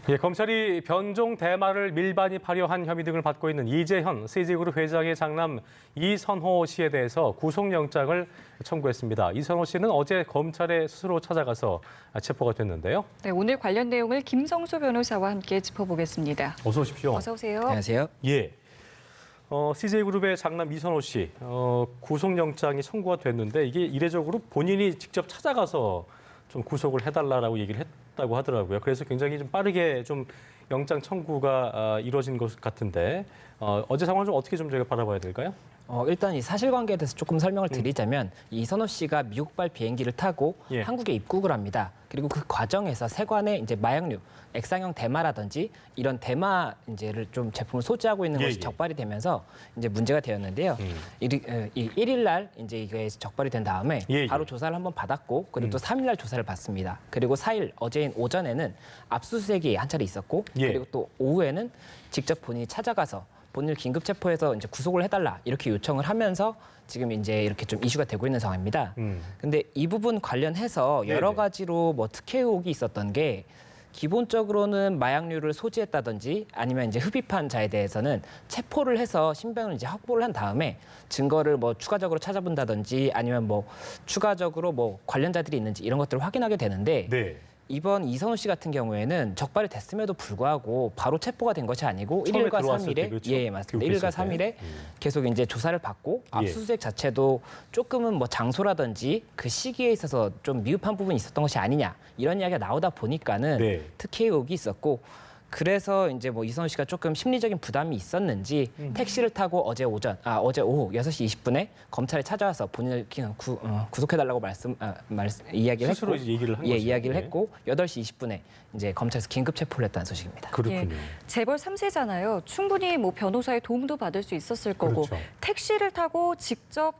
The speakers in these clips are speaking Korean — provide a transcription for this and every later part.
예, 검찰이 변종 대마를 밀반이 발효한 혐의 등을 받고 있는 이재현 CJ그룹 회장의 장남 이선호 씨에 대해서 구속영장을 청구했습니다. 이선호 씨는 어제 검찰에 스스로 찾아가서 체포가 됐는데요. 네, 오늘 관련 내용을 김성수 변호사와 함께 짚어보겠습니다. 어서 오십시오. 어서 오세요. 안녕하세요. 예. CJ그룹의 장남 이선호 씨 구속영장이 청구가 됐는데 이게 이례적으로 본인이 직접 찾아가서 좀 구속을 해달라고 얘기를 했다고 하더라고요. 그래서 굉장히 좀 빠르게 좀 영장 청구가 이루어진 것 같은데 어제 상황을 좀 어떻게 좀 저희가 바라봐야 될까요? 일단 이 사실관계에 대해서 조금 설명을 드리자면 이선호 씨가 미국발 비행기를 타고 예. 한국에 입국을 합니다. 그리고 그 과정에서 세관에 이제 마약류, 액상형 대마라든지 이런 대마 이제를 좀 제품을 소지하고 있는 것이 적발이 되면서 이제 문제가 되었는데요. 이 1일 날 이제 이게 적발이 된 다음에 바로 조사를 한번 받았고 그리고 또 3일 날 조사를 받습니다. 그리고 4일 어제인 오전에는 압수수색이 한 차례 있었고 그리고 또 오후에는 직접 본인이 찾아가서 본인을 긴급 체포해서 이제 구속을 해달라 이렇게 요청을 하면서 지금 이제 이렇게 좀 이슈가 되고 있는 상황입니다. 근데 이 부분 관련해서 여러 가지로 뭐 특혜 의혹이 있었던 게 기본적으로는 마약류를 소지했다든지 아니면 이제 흡입한 자에 대해서는 체포를 해서 신병을 이제 확보를 한 다음에 증거를 뭐 추가적으로 찾아본다든지 아니면 뭐 추가적으로 뭐 관련자들이 있는지 이런 것들을 확인하게 되는데. 네. 이번 이선호 씨 같은 경우에는 적발이 됐음에도 불구하고 바로 체포가 된 것이 아니고 1일과 3일에 그렇죠. 예, 맞습니다. 1일과 3일에 계속 이제 조사를 받고 압수수색 자체도 조금은 뭐 장소라든지 그 시기에 있어서 좀 미흡한 부분이 있었던 것이 아니냐 이런 이야기가 나오다 보니까는 특혜 의혹이 있었고 그래서 이제 뭐 이선호 씨가 조금 심리적인 부담이 있었는지 택시를 타고 어제 오후 6시 20분에 검찰에 찾아와서 본인을 구속해달라고 이야기를 했고 스스로 얘기를 한 거죠. 이야기를 했고 8시 20분에 이제 검찰에서 긴급 체포를 했다는 소식입니다. 그렇군요. 재벌 3세잖아요. 충분히 뭐 변호사의 도움도 받을 수 있었을 거고 택시를 타고 직접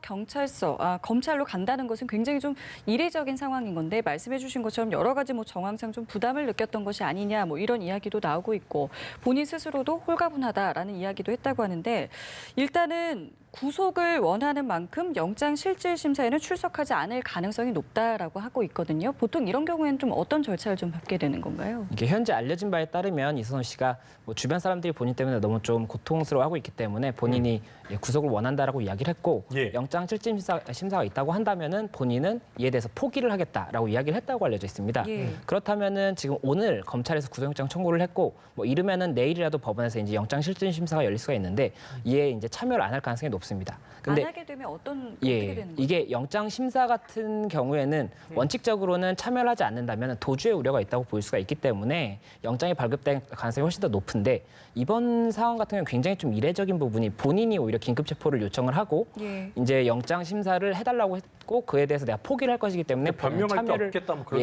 검찰로 간다는 것은 굉장히 좀 이례적인 상황인 건데 말씀해 주신 것처럼 여러 가지 뭐 정황상 좀 부담을 느꼈던 것이 아니냐 뭐 이런 이야기도 나오고 있고 본인 스스로도 홀가분하다라는 이야기도 했다고 하는데 일단은 구속을 원하는 만큼 영장실질심사에는 출석하지 않을 가능성이 높다라고 하고 있거든요. 보통 이런 경우에는 좀 어떤 절차를 좀 밟게 되는 건가요? 이게 현재 알려진 바에 따르면 이선호 씨가 뭐 주변 사람들이 본인 때문에 너무 좀 고통스러워하고 있기 때문에 본인이 구속을 원한다라고 이야기를 했고 영장실질심사가 있다고 한다면은 본인은 이에 대해서 포기를 하겠다라고 이야기를 했다고 알려져 있습니다. 그렇다면은 지금 오늘 검찰에서 구속영장 청구를 했고 뭐 이르면은 내일이라도 법원에서 이제 영장실질심사가 열릴 수가 있는데 이에 이제 참여를 안 할 가능성이 높습니다. 근데 안 하게 되면 어떻게 되는 거죠? 이게 영장 심사 같은 경우에는 원칙적으로는 참여를 하지 않는다면 도주의 우려가 있다고 볼 수가 있기 때문에 영장이 발급될 가능성이 훨씬 더 높은데 이번 상황 같은 경우는 굉장히 좀 이례적인 부분이 본인이 오히려 긴급 체포를 요청을 하고 이제 영장 심사를 해달라고 했고 그에 대해서 내가 포기를 할 것이기 때문에 참여를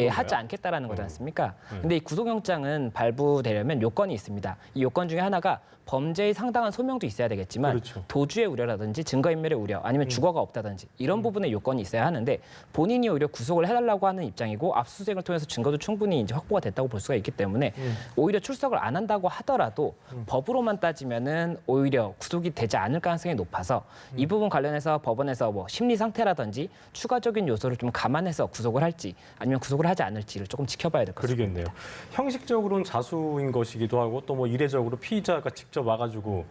하지 않겠다라는 거지 않습니까? 근데 이 구속영장은 발부되려면 요건이 있습니다. 이 요건 중에 하나가 범죄의 상당한 소명도 있어야 되겠지만 도주의 우려라든지 증거인멸의 우려 아니면 주거가 없다든지 이런 부분의 요건이 있어야 하는데 본인이 오히려 구속을 해달라고 하는 입장이고 압수수색을 통해서 증거도 충분히 이제 확보가 됐다고 볼 수가 있기 때문에 오히려 출석을 안 한다고 하더라도 법으로만 따지면은 오히려 구속이 되지 않을 가능성이 높아서 이 부분 관련해서 법원에서 뭐 심리 상태라든지 추가적인 요소를 좀 감안해서 구속을 할지 아니면 구속을 하지 않을지를 조금 지켜봐야 될 것 같습니다. 그러겠네요. 형식적으로는 자수인 것이기도 하고 또 뭐 이례적으로 피의자가 직접 와가지고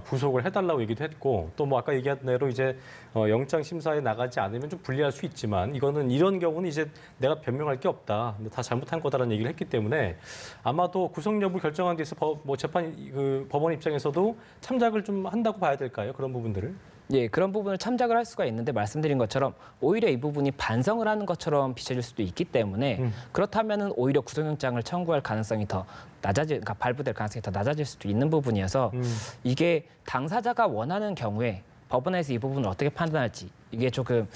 구속을 해달라고 얘기도 했고 또 뭐 아까 얘기한 대로 이제 영장 심사에 나가지 않으면 좀 불리할 수 있지만 이런 경우는 이제 내가 변명할 게 없다, 다 잘못한 거다라는 얘기를 했기 때문에 아마도 구속 여부 결정한 데서 법원 입장에서도 참작을 좀 한다고 봐야 될까요? 그런 부분들을? 예, 그런 부분을 참작을 할 수가 있는데 말씀드린 것처럼 오히려 이 부분이 반성을 하는 것처럼 비춰질 수도 있기 때문에 그렇다면은 오히려 구속영장을 청구할 가능성이 더 그러니까 발부될 가능성이 더 낮아질 수도 있는 부분이어서 이게 당사자가 원하는 경우에 법원에서 이 부분을 어떻게 판단할지 이게 조금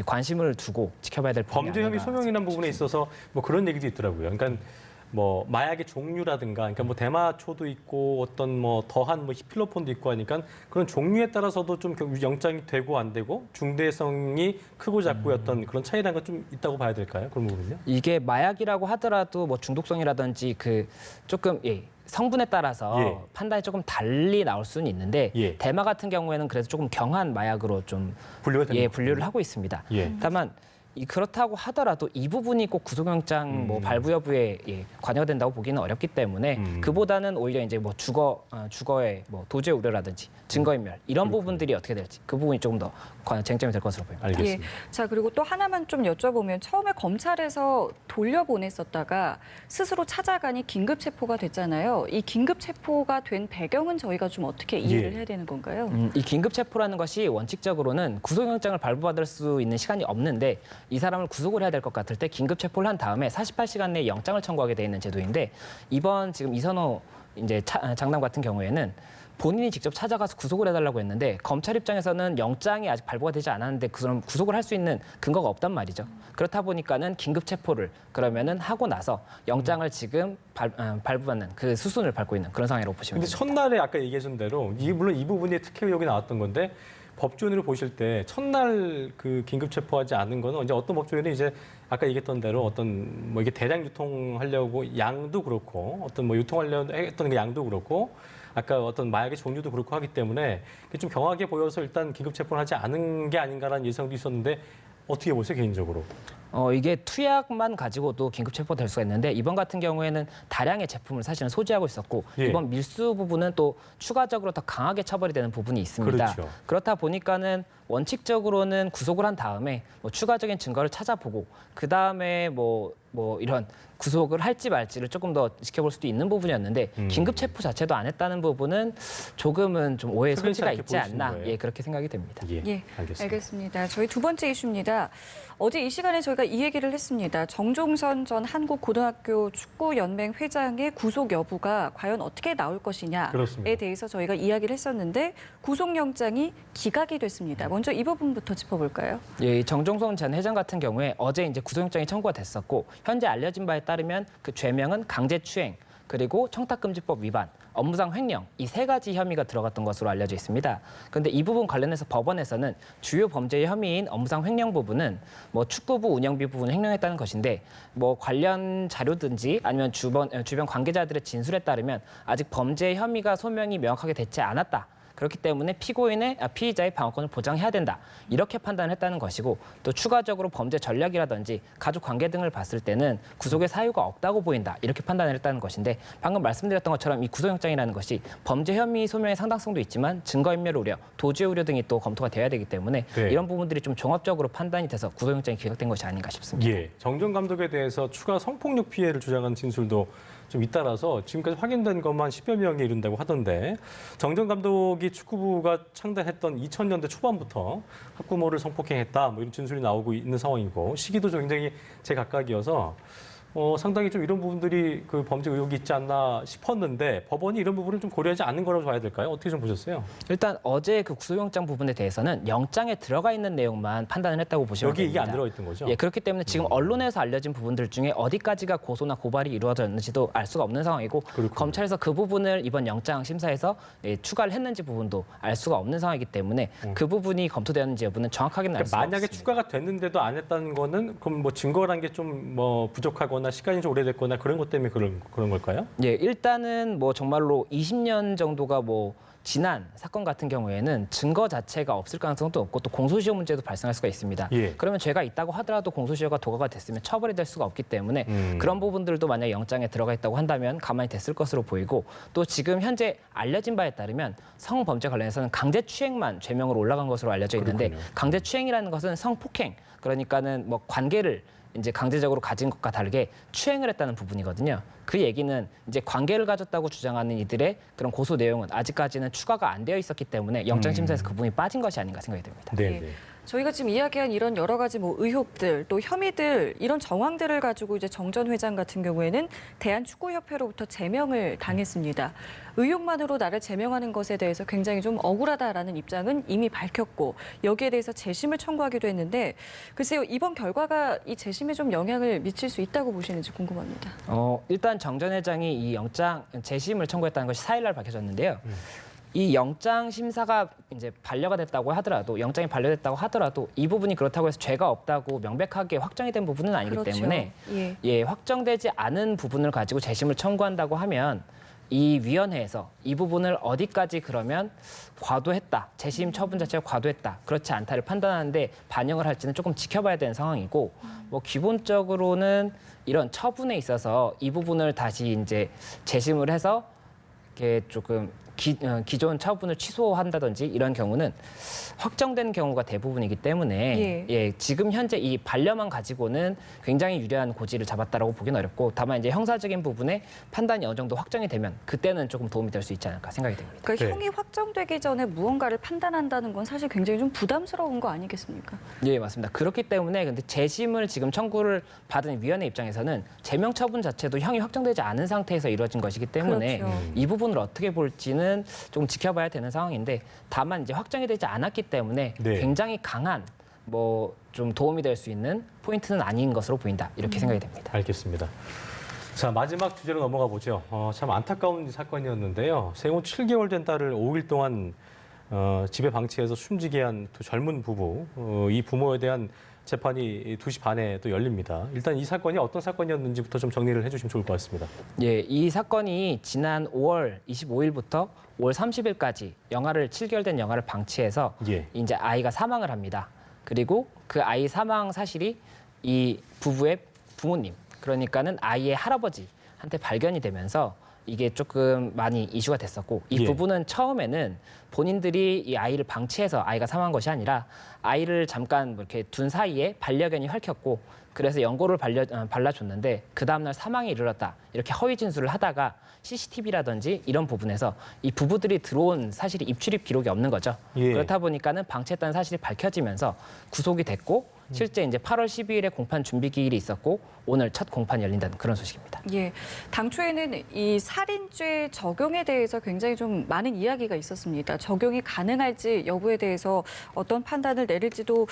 관심을 두고 지켜봐야 될 부분이 범죄 혐의 소명이라는 부분에 있어서 뭐 그런 얘기도 있더라고요. 그러니까 뭐 마약의 종류라든가, 그러니까 뭐 대마초도 있고 어떤 뭐 더한 뭐 히필로폰도 있고 하니까 그런 종류에 따라서도 좀 영장이 되고 안 되고 중대성이 크고 작고의 어떤 그런 차이라는 건 좀 있다고 봐야 될까요? 그런 부분은요? 이게 마약이라고 하더라도 뭐 중독성이라든지 그 조금 성분에 따라서 판단이 조금 달리 나올 수는 있는데 대마 같은 경우에는 그래서 조금 경한 마약으로 좀 분류를 하고 있습니다. 다만 그렇다고 하더라도 이 부분이 꼭 구속영장 뭐 발부 여부에 관여가 된다고 보기는 어렵기 때문에 그보다는 오히려 이제 뭐 주거의 뭐 도주의 우려라든지 증거인멸 이런 부분들이 어떻게 될지 그 부분이 조금 더 쟁점이 될 것으로 보입니다. 알겠습니다. 자, 그리고 또 하나만 좀 여쭤보면 처음에 검찰에서 돌려보냈었다가 스스로 찾아가니 긴급 체포가 됐잖아요. 이 긴급 체포가 된 배경은 저희가 좀 어떻게 이해를 해야 되는 건가요? 이 긴급 체포라는 것이 원칙적으로는 구속영장을 발부받을 수 있는 시간이 없는데 이 사람을 구속을 해야 될 것 같을 때 긴급 체포를 한 다음에 48시간 내에 영장을 청구하게 돼 있는 제도인데 이번 지금 이선호 이제 장남 같은 경우에는 본인이 직접 찾아가서 구속을 해달라고 했는데 검찰 입장에서는 영장이 아직 발부가 되지 않았는데 그 사람 구속을 할 수 있는 근거가 없단 말이죠. 그렇다 보니까는 긴급 체포를 그러면은 하고 나서 영장을 지금 발부받는 그 수순을 밟고 있는 그런 상황이라고 보시면 근데 됩니다. 첫날에 아까 얘기하신 대로 물론 이 부분에 특혜 의혹이 나왔던 건데 법조인으로 보실 때 첫날 그 긴급 체포하지 않은 거는 이제 어떤 법조인은 이제 아까 얘기했던 대로 어떤 뭐 이게 대량 유통하려고 양도 그렇고 어떤 뭐 유통하려고 했던 그 양도 그렇고 아까 어떤 마약의 종류도 그렇고 하기 때문에 좀 경하게 보여서 일단 긴급 체포를 하지 않은 게 아닌가라는 예상도 있었는데 어떻게 보세요 개인적으로? 이게 투약만 가지고도 긴급 체포될 수가 있는데 이번 같은 경우에는 다량의 제품을 사실은 소지하고 있었고 예. 이번 밀수 부분은 또 추가적으로 더 강하게 처벌이 되는 부분이 있습니다. 그렇죠. 그렇다 보니까는 원칙적으로는 구속을 한 다음에 뭐 추가적인 증거를 찾아보고 그 다음에 뭐 이런 구속을 할지 말지를 조금 더 지켜볼 수도 있는 부분이었는데 긴급 체포 자체도 안 했다는 부분은 조금은 좀 오해의 흡연치 소지가 않게 있지 보이시는 않나 거예요? 그렇게 생각이 됩니다. 예, 알겠습니다. 알겠습니다. 저희 두 번째 이슈입니다. 어제 이 시간에 저희가 이 얘기를 했습니다. 정종선 전 한국고등학교 축구연맹 회장의 구속 여부가 과연 어떻게 나올 것이냐에 그렇습니다. 대해서 저희가 이야기를 했었는데 구속영장이 기각이 됐습니다. 먼저 이 부분부터 짚어볼까요? 예, 이 정종선 전 회장 같은 경우에 어제 이제 구속영장이 청구가 됐었고 현재 알려진 바에 따르면 그 죄명은 강제추행 그리고 청탁금지법 위반, 업무상 횡령 이 세 가지 혐의가 들어갔던 것으로 알려져 있습니다. 그런데 이 부분 관련해서 법원에서는 주요 범죄의 혐의인 업무상 횡령 부분은 뭐 축구부 운영비 부분을 횡령했다는 것인데 뭐 관련 자료든지 아니면 주변 관계자들의 진술에 따르면 아직 범죄의 혐의가 소명이 명확하게 되지 않았다. 그렇기 때문에 피의자의 방어권을 보장해야 된다. 이렇게 판단했다는 것이고 또 추가적으로 범죄 전략이라든지 가족 관계 등을 봤을 때는 구속의 사유가 없다고 보인다. 이렇게 판단을 했다는 것인데 방금 말씀드렸던 것처럼 이 구속영장이라는 것이 범죄 혐의 소명의 상당성도 있지만 증거인멸 우려, 도주의 우려 등이 또 검토가 돼야 되기 때문에 네. 이런 부분들이 좀 종합적으로 판단이 돼서 구속영장이 기각된 것이 아닌가 싶습니다. 예, 정정 감독에 대해서 추가 성폭력 피해를 주장한 진술도 좀 잇따라서 지금까지 확인된 것만 10여 명에 이른다고 하던데 정정 감독이 축구부가 창단했던 2000년대 초반부터 학부모를 성폭행했다 뭐 이런 진술이 나오고 있는 상황이고 시기도 굉장히 제각각이어서 상당히 좀 이런 부분들이 그 범죄 의혹이 있지 않나 싶었는데 법원이 이런 부분을 좀 고려하지 않는 거라고 봐야 될까요? 어떻게 좀 보셨어요? 일단 어제 그 구속영장 부분에 대해서는 영장에 들어가 있는 내용만 판단을 했다고 보시면 여기 됩니다. 이게 안 들어있던 거죠? 예, 그렇기 때문에 지금 언론에서 알려진 부분들 중에 어디까지가 고소나 고발이 이루어졌는지도 알 수가 없는 상황이고 그렇군요. 검찰에서 그 부분을 이번 영장 심사에서 추가를 했는지 부분도 알 수가 없는 상황이기 때문에 그 부분이 검토되었는지 여부는 정확하게는 알 수가 만약에 없습니다. 추가가 됐는데도 안 했다는 거는 그럼 뭐 증거란 게 좀 뭐 부족하거나 시간이 좀 오래됐거나 그런 것 때문에 그런 걸까요? 예, 일단은 뭐 정말로 20년 정도가 뭐 지난 사건 같은 경우에는 증거 자체가 없을 가능성도 없고 또 공소시효 문제도 발생할 수가 있습니다. 예. 그러면 죄가 있다고 하더라도 공소시효가 도과가 됐으면 처벌이 될 수가 없기 때문에 그런 부분들도 만약 영장에 들어가 있다고 한다면 가만히 됐을 것으로 보이고 또 지금 현재 알려진 바에 따르면 성범죄 관련해서는 강제추행만 죄명으로 올라간 것으로 알려져 있는데 그렇군요. 강제추행이라는 것은 성폭행 그러니까는 뭐 관계를 이제 강제적으로 가진 것과 다르게 추행을 했다는 부분이거든요. 그 얘기는 이제 관계를 가졌다고 주장하는 이들의 그런 고소 내용은 아직까지는 추가가 안 되어 있었기 때문에 영장 심사에서 그 부분이 빠진 것이 아닌가 생각이 됩니다. 네. 예. 저희가 지금 이야기한 이런 여러 가지 뭐 의혹들 또 혐의들 이런 정황들을 가지고 이제 정 전 회장 같은 경우에는 대한축구협회로부터 제명을 당했습니다. 의혹만으로 나를 제명하는 것에 대해서 굉장히 좀 억울하다라는 입장은 이미 밝혔고 여기에 대해서 재심을 청구하기도 했는데 글쎄요 이번 결과가 이 재심에 좀 영향을 미칠 수 있다고 보시는지 궁금합니다. 일단 정 전 회장이 이 영장 재심을 청구했다는 것이 4일날 밝혀졌는데요. 이 영장 심사가 이제 반려가 됐다고 하더라도 영장이 반려됐다고 하더라도 이 부분이 그렇다고 해서 죄가 없다고 명백하게 확정이 된 부분은 아니기 그렇죠. 때문에 예. 예, 확정되지 않은 부분을 가지고 재심을 청구한다고 하면 이 위원회에서 이 부분을 어디까지 그러면 과도했다, 재심 처분 자체가 과도했다, 그렇지 않다를 판단하는데 반영을 할지는 조금 지켜봐야 되는 상황이고, 뭐 기본적으로는 이런 처분에 있어서 이 부분을 다시 이제 재심을 해서 이렇게 조금 기존 처분을 취소한다든지 이런 경우는 확정된 경우가 대부분이기 때문에 지금 현재 이 반려만 가지고는 굉장히 유리한 고지를 잡았다라고 보기는 어렵고, 다만 이제 형사적인 부분에 판단이 어느 정도 확정이 되면 그때는 조금 도움이 될 수 있지 않을까 생각이 됩니다. 그러니까 형이 확정되기 전에 무언가를 판단한다는 건 사실 굉장히 좀 부담스러운 거 아니겠습니까? 예, 맞습니다. 그렇기 때문에 근데 재심을 지금 청구를 받은 위원회 입장에서는 제명 처분 자체도 형이 확정되지 않은 상태에서 이루어진 것이기 때문에 그렇죠. 이 부분을 어떻게 볼지는 조금 지켜봐야 되는 상황인데, 다만 이제 확정이 되지 않았기 때문에 네. 굉장히 강한 뭐 좀 도움이 될 수 있는 포인트는 아닌 것으로 보인다, 이렇게 생각이 됩니다. 알겠습니다. 자, 마지막 주제로 넘어가 보죠. 참 안타까운 사건이었는데요. 생후 7개월 된 딸을 5일 동안 집에 방치해서 숨지게 한 두 젊은 부부, 이 부모에 대한 재판이 2시 반에 또 열립니다. 일단 이 사건이 어떤 사건이었는지부터 좀 정리를 해주시면 좋을 것 같습니다. 예, 이 사건이 지난 5월 25일부터 5월 30일까지 7개월 된 영아를 방치해서 예. 이제 아이가 사망을 합니다. 그리고 그 아이 사망 사실이 이 부부의 부모님, 그러니까는 아이의 할아버지한테 발견이 되면서 이게 조금 많이 이슈가 됐었고, 이 예. 부부는 처음에는 본인들이 이 아이를 방치해서 아이가 사망한 것이 아니라 아이를 잠깐 뭐 이렇게 둔 사이에 반려견이 핥혔고, 그래서 연고를 발라줬는데 그 다음날 사망에 이르렀다, 이렇게 허위 진술을 하다가 CCTV라든지 이런 부분에서 이 부부들이 들어온 사실이 입출입 기록이 없는 거죠. 예. 그렇다 보니까는 방치했다는 사실이 밝혀지면서 구속이 됐고, 실제 이제 8월 12일에 공판 준비 기일이 있었고 오늘 첫 공판이 열린다는 그런 소식입니다. 예, 당초에는 이 살인죄 적용에 대해서 굉장히 좀 많은 이야기가 있었습니다. 적용이 가능할지 여부에 대해서 어떤 판단을 내릴지도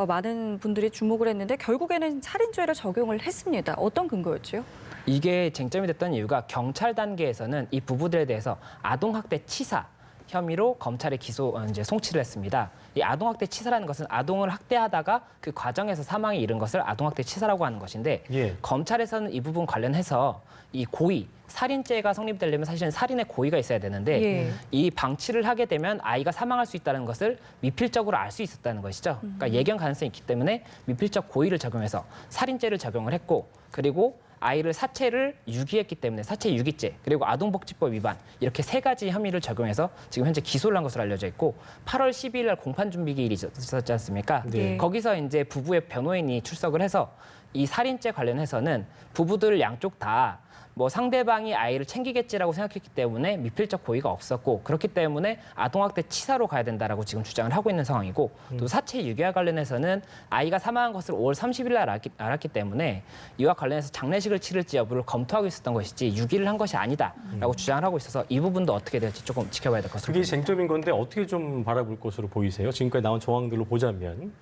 많은 분들이 주목을 했는데 결국에는 살인죄를 적용을 했습니다. 어떤 근거였죠? 이게 쟁점이 됐던 이유가 경찰 단계에서는 이 부부들에 대해서 아동학대 치사 혐의로 검찰에 송치를 했습니다. 이 아동학대 치사라는 것은 아동을 학대하다가 그 과정에서 사망에 이른 것을 아동학대 치사라고 하는 것인데, 예. 검찰에서는 이 부분 관련해서 이 고의, 살인죄가 성립되려면 사실은 살인의 고의가 있어야 되는데 이 방치를 하게 되면 아이가 사망할 수 있다는 것을 미필적으로 알 수 있었다는 것이죠. 그러니까 예견 가능성이 있기 때문에 미필적 고의를 적용해서 살인죄를 적용을 했고, 그리고 아이를 사체를 유기했기 때문에 사체 유기죄, 그리고 아동복지법 위반, 이렇게 3가지 혐의를 적용해서 지금 현재 기소를 한 것으로 알려져 있고, 8월 12일 날 공판 준비 기일이 있었지 않습니까? 네. 거기서 이제 부부의 변호인이 출석을 해서 이 살인죄 관련해서는 부부들 양쪽 다 뭐 상대방이 아이를 챙기겠지라고 생각했기 때문에 미필적 고의가 없었고, 그렇기 때문에 아동학대 치사로 가야 된다라고 지금 주장을 하고 있는 상황이고, 또 사체 유기와 관련해서는 아이가 사망한 것을 5월 30일 날 알았기 때문에 이와 관련해서 장례식을 치를지 여부를 검토하고 있었던 것이지 유기를 한 것이 아니다라고 주장을 하고 있어서 이 부분도 어떻게 될지 조금 지켜봐야 될 것으로 그게 보입니다. 쟁점인 건데 어떻게 좀 바라볼 것으로 보이세요? 지금까지 나온 정황들로 보자면.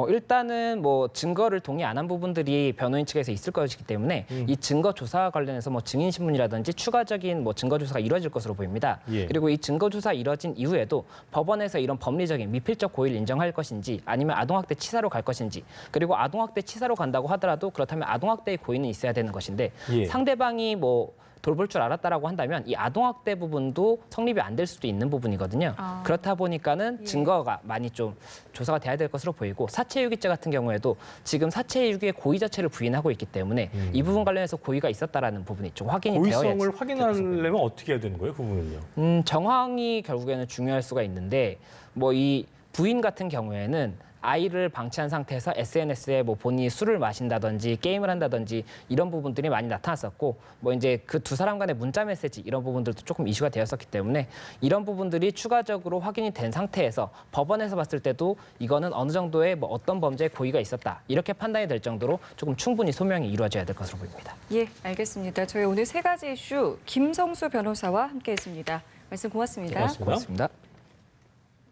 일단은 뭐 증거를 동의 안 한 부분들이 변호인 측에서 있을 것이기 때문에 이 증거 조사와 관련해서 뭐 증인 신문이라든지 추가적인 뭐 증거 조사가 이루어질 것으로 보입니다. 예. 그리고 이 증거 조사 이뤄진 이후에도 법원에서 이런 법리적인 미필적 고의를 인정할 것인지 아니면 아동학대 치사로 갈 것인지, 그리고 아동학대 치사로 간다고 하더라도 그렇다면 아동학대의 고의는 있어야 되는 것인데 예. 상대방이 뭐 돌볼 줄 알았다라고 한다면 이 아동학대 부분도 성립이 안 될 수도 있는 부분이거든요. 그렇다 보니까는 증거가 많이 좀 조사가 돼야 될 것으로 보이고, 사체유기죄 같은 경우에도 지금 사체유기의 고의 자체를 부인하고 있기 때문에 이 부분 관련해서 고의가 있었다라는 부분이 좀 확인이 되어야지. 고의성을 확인하려면 어떻게 해야 되는 거예요, 그 부분은요? 정황이 결국에는 중요할 수가 있는데, 뭐 이 부인 같은 경우에는 아이를 방치한 상태에서 SNS에 뭐 본인이 술을 마신다든지 게임을 한다든지 이런 부분들이 많이 나타났었고, 뭐 이제 그 두 사람 간의 문자 메시지 이런 부분들도 조금 이슈가 되었었기 때문에 이런 부분들이 추가적으로 확인이 된 상태에서 법원에서 봤을 때도 이거는 어느 정도의 뭐 어떤 범죄의 고의가 있었다, 이렇게 판단이 될 정도로 조금 충분히 소명이 이루어져야 될 것으로 보입니다. 예, 알겠습니다. 저희 오늘 3가지 이슈 김성수 변호사와 함께했습니다. 말씀 고맙습니다. 고맙습니다. 고맙습니다.